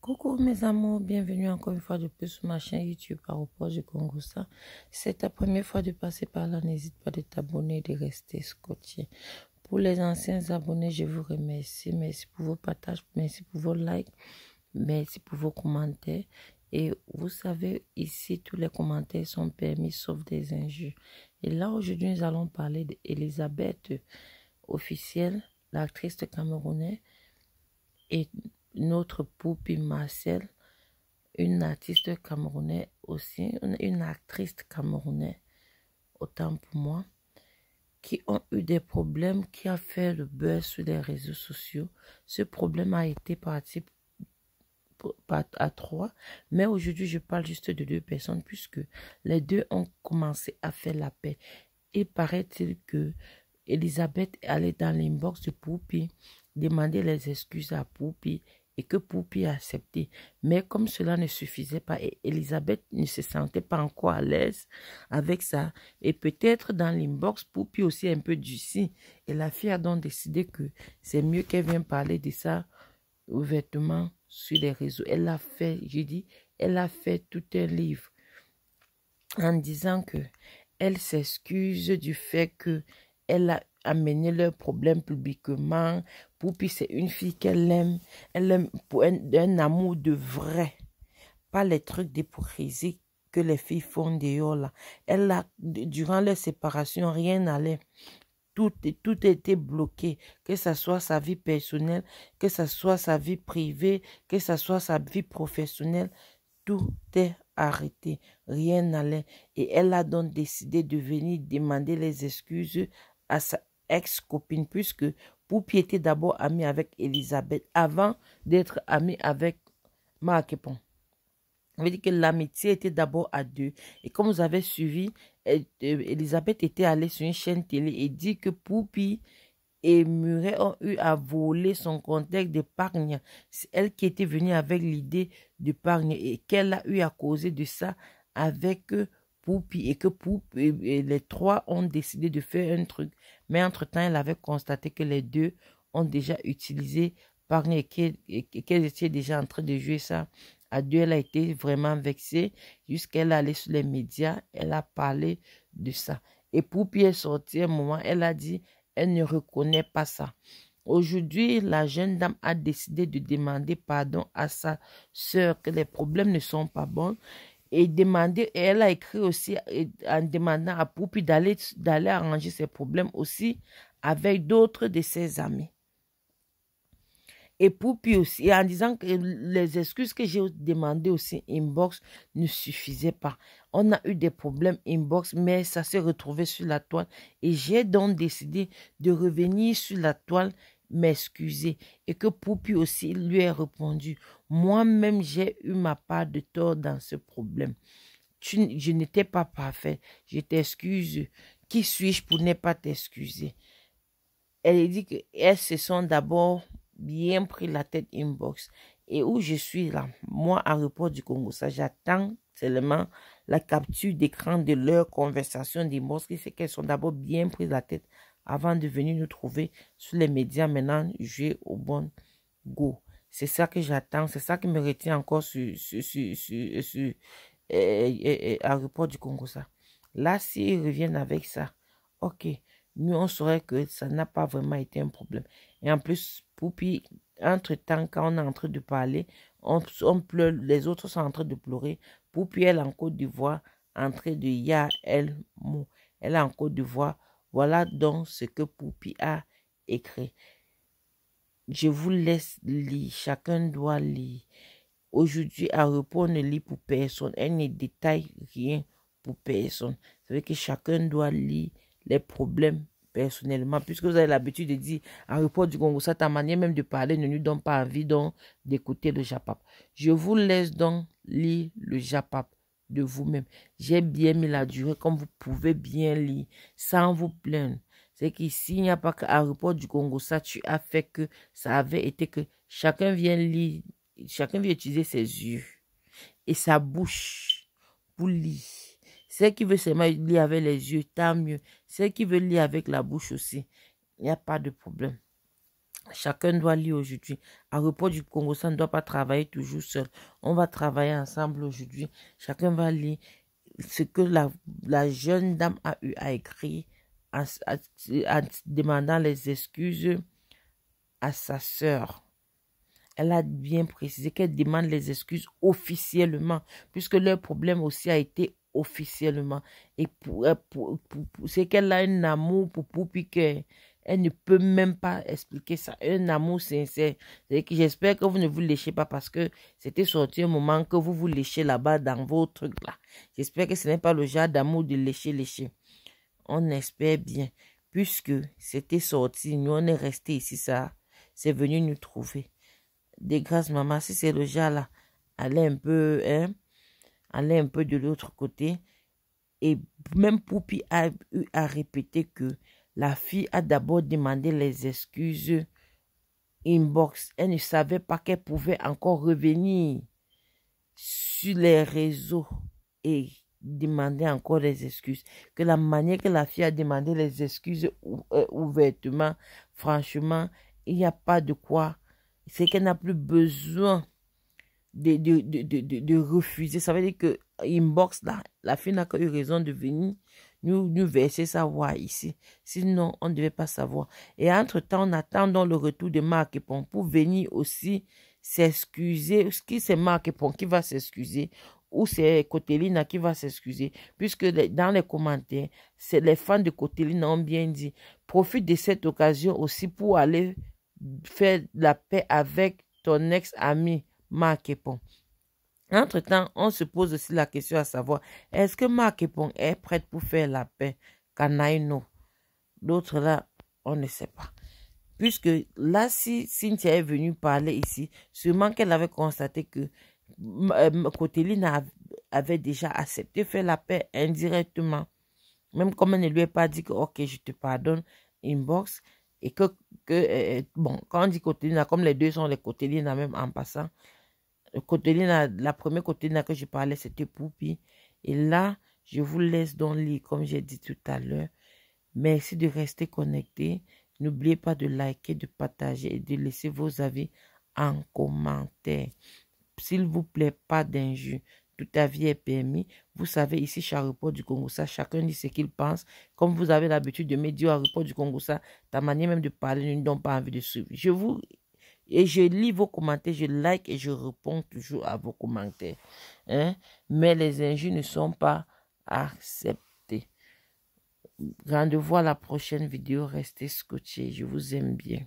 Coucou mes amours, bienvenue encore une fois de plus sur ma chaîne YouTube Aéroport du Congo. Si c'est ta première fois de passer par là, n'hésite pas de t'abonner et de rester scotché. Pour les anciens abonnés, je vous remercie. Merci pour vos partages, merci pour vos likes, merci pour vos commentaires. Et vous savez, ici, tous les commentaires sont permis sauf des injures. Et là, aujourd'hui, nous allons parler d'Elisabeth officielle, l'actrice camerounaise, et notre Poupi Marcel, une artiste camerounaise aussi, une actrice camerounaise, autant pour moi, qui ont eu des problèmes, qui a fait le buzz sur les réseaux sociaux. Ce problème a été parti à 3, mais aujourd'hui je parle juste de 2 personnes puisque les 2 ont commencé à faire la paix. Et paraît-il que Elisabeth allait dans l'inbox de Poupi demander les excuses à Poupi et que Poupi a accepté. Mais comme cela ne suffisait pas, et Elisabeth ne se sentait pas encore à l'aise avec ça. Et peut-être dans l'inbox, Poupi aussi un peu durci. Et la fille a donc décidé que c'est mieux qu'elle vienne parler de ça ouvertement sur les réseaux. Elle a fait, j'ai dit, elle a fait tout un livre en disant que elle s'excuse du fait que elle a amené leurs problèmes publiquement. Poupi, c'est une fille qu'elle aime. Elle aime pour un amour de vrai. Pas les trucs d'hypocrisie que les filles font dehors là. Elle a, durant leur séparation, rien n'allait. Tout était bloqué. Que ce soit sa vie personnelle, que ce soit sa vie privée, que ce soit sa vie professionnelle. Tout est arrêté. Rien n'allait. Et elle a donc décidé de venir demander les excuses à sa ex-copine, puisque Poupi était d'abord amie avec Elisabeth avant d'être amie avec Marc Epon. Ça veut dire que l'amitié était d'abord à 2. Et comme vous avez suivi, Elisabeth était allée sur une chaîne télé et dit que Poupi et Muret ont eu à voler son compte d'épargne. C'est elle qui était venue avec l'idée d'épargne et qu'elle a eu à causer de ça avec Poupi et que Poupi et les 3 ont décidé de faire un truc. Mais entre-temps, elle avait constaté que les 2 ont déjà utilisé épargne et qu'elle était déjà en train de jouer ça. À 2, elle a été vraiment vexée jusqu'elle est allée sur les médias. Elle a parlé de ça. Et Poupi est sortie un moment, elle a dit elle ne reconnaît pas ça. Aujourd'hui, la jeune dame a décidé de demander pardon à sa sœur que les problèmes ne sont pas bons. Et elle a écrit aussi en demandant à Poupi d'aller arranger ses problèmes aussi avec d'autres de ses amis. Et Poupi aussi, en disant que les excuses que j'ai demandées aussi inbox ne suffisaient pas. On a eu des problèmes inbox, mais ça s'est retrouvé sur la toile. Et j'ai donc décidé de revenir sur la toile, m'excuser. Et que Poupi aussi lui a répondu. Moi-même, j'ai eu ma part de tort dans ce problème. Je n'étais pas parfait. Je t'excuse. Qui suis-je pour ne pas t'excuser? Elle dit qu'elles se sont d'abord bien pris la tête inbox. Et où je suis là, moi, à Aéroport du Congo, ça, j'attends seulement la capture d'écran de leur conversation d'inbox, qui fait qu'elles sont d'abord bien pris la tête avant de venir nous trouver sur les médias maintenant, jouer au bon go. C'est ça que j'attends, c'est ça qui me retient encore sur Aéroport du Congo, ça. Là, s'ils reviennent avec ça, ok, nous, on saurait que ça n'a pas vraiment été un problème. Et en plus, Poupi, entre-temps, quand on est en train de parler, on pleure, les autres sont en train de pleurer. Poupi, elle est en Côte d'Ivoire, en train de ya el mot. Elle est en Côte d'Ivoire. Voilà donc ce que Poupi a écrit. Je vous laisse lire. Chacun doit lire. Aujourd'hui, Aéroport ne lit pour personne. Elle ne détaille rien pour personne. Ça veut dire que chacun doit lire les problèmes personnellement, puisque vous avez l'habitude de dire Aéroport du Congo, ça, ta manière même de parler ne nous donne pas envie d'écouter le Japap. Je vous laisse donc lire le Japap de vous-même. J'ai bien mis la durée comme vous pouvez bien lire, sans vous plaindre. C'est qu'ici, il n'y a pas qu'Aéroport du Congo, ça, tu as fait que ça avait été que chacun vient lire, chacun vient utiliser ses yeux et sa bouche pour lire. Celle qui veut seulement lire avec les yeux, tant mieux. Celle qui veut lire avec la bouche aussi, il n'y a pas de problème. Chacun doit lire aujourd'hui. À repos du Congo, ça ne doit pas travailler toujours seul. On va travailler ensemble aujourd'hui. Chacun va lire ce que la jeune dame a eu à écrire en demandant les excuses à sa sœur. Elle a bien précisé qu'elle demande les excuses officiellement, puisque leur problème aussi a été officiellement. Et c'est qu'elle a un amour pour Poupi que elle ne peut même pas expliquer ça. Un amour sincère. J'espère que vous ne vous léchez pas parce que c'était sorti un moment que vous vous léchez là-bas dans vos trucs là. J'espère que ce n'est pas le genre d'amour de lécher. On espère bien. Puisque c'était sorti, nous on est resté ici, ça. C'est venu nous trouver. Des grâces, maman, si c'est le genre là, allez un peu de l'autre côté. Et même Poupi a eu à répéter que la fille a d'abord demandé les excuses inbox. Elle ne savait pas qu'elle pouvait encore revenir sur les réseaux et demander encore les excuses. Que la manière que la fille a demandé les excuses ouvertement, franchement, il n'y a pas de quoi. C'est qu'elle n'a plus besoin de refuser. Ça veut dire que inbox, là, la fille n'a pas eu raison de venir nous verser savoir ici. Sinon, on ne devait pas savoir. Et entre-temps, on attend dans le retour de Marc Epon pour venir aussi s'excuser. Ce qui c'est Marc Epon qui va s'excuser ou c'est Cotelina qui va s'excuser. Puisque dans les commentaires, c'est les fans de Cotelina ont bien dit. Profite de cette occasion aussi pour aller faire la paix avec ton ex-ami Marc Epon. Entre-temps, on se pose aussi la question à savoir, est-ce que Marc Epon est prête pour faire la paix? Kanaïno. D'autres là, on ne sait pas. Puisque là, si Cynthia est venue parler ici, sûrement qu'elle avait constaté que Cotéline avait déjà accepté faire la paix indirectement. Même comme elle ne lui a pas dit que, ok, je te pardonne, inbox, et bon, quand on dit Cotéline, comme les deux sont les Cotéline, même en passant, la première Cotelina que je parlais, c'était Poupi. Et là, je vous laisse donc lire, comme j'ai dit tout à l'heure. Merci de rester connecté. N'oubliez pas de liker, de partager et de laisser vos avis en commentaire. S'il vous plaît, pas d'injures. Tout avis est permis. Vous savez, ici, chez Aéroport du Congo, ça, chacun dit ce qu'il pense. Comme vous avez l'habitude de me dire au Aéroport du Congo, ça, ta manière même de parler ne donne pas envie de suivre. Je lis vos commentaires, je like et je réponds toujours à vos commentaires. Hein? Mais les injures ne sont pas acceptées. Rendez-vous à la prochaine vidéo. Restez scotchés. Je vous aime bien.